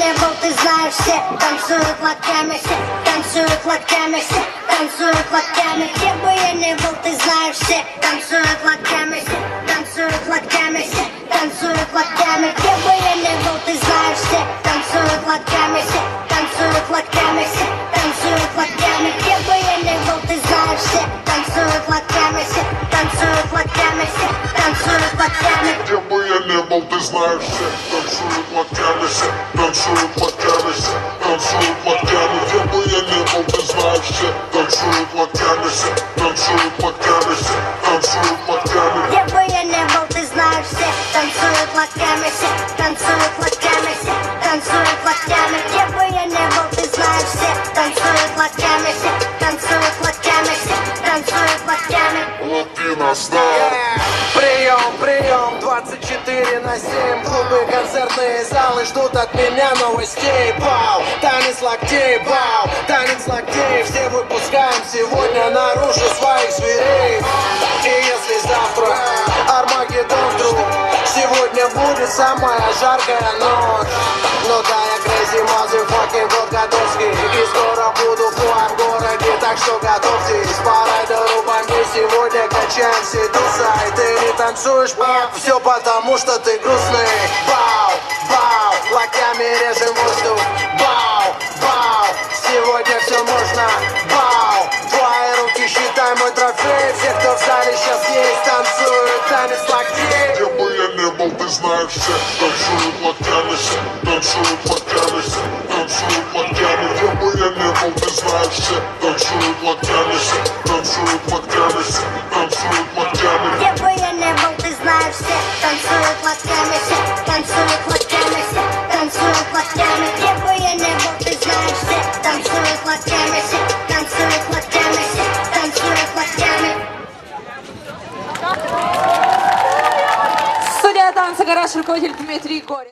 не был, ты знаешь, все танцуют локтями, все танцуют локтями, все танцуют локтями. Где бы я не был, ты знаешь, все танцуют локтями, все танцуют локтями, все танцуют локтями. Где бы я не был, ты знаешь, все танцуют локтями, все танцуют локтями, все танцуют локтями. Где бы я не был, ты знаешь, все танцуют локтями, все танцуют локтями, все танцуют локтями. Где бы я не был, ты знаешь, все танцуют локтями, все танцуют локтями, все танцуют локтями. Где бы я не был, ты знаешь, все танцуют локтями, все танцуют локтями, все танцуют локтями. Где бы я не был, ты знаешь, все танцуют локтями, все танцуют локтями, все танцуют локтями. Где бы я не был, ты знаешь, все танцуют локтями, все танцуют локтями, все танцуют локтями. Латино Стар. Прием, прием, 24/7. Клубы, концертные залы ждут от меня новостей. Бау, танец локтей, бау, танец локтей. Все выпускаем сегодня наружу своих зверей. И если завтра Армагеддон вдруг, сегодня будет самая жаркая ночь. Ну да, я crazy motherfucking год Годовский. И скоро буду в твоем городе, так что готовьтесь. По райдеру бомби сегодня качаем все туса. И ты не танцуешь, все потому что ты грустный. Бау, бау, локтями режем воздух. Бау, бау, сегодня все можно. Бау, твои руки считай мой трофей. Все, кто в зале сейчас есть, танцуют танец локтей. Где бы я не был, ты знаешь, все танцуют локтями, все танцуют локтями, все танцуют локтями. Где бы я не был, ты знаешь, все танцуют локтями, все танцуют локтями, все танцуют локтями. Где бы я не был, ты знаешь, все танцуют локтями, все танцуют локтями, все танцуют локтями. Где бы я не был, ты знаешь, все танцуют локтями, все танцуют локтями, все танцуют локтями. Студия танца «Гараж», руководитель Дмитрий Горин.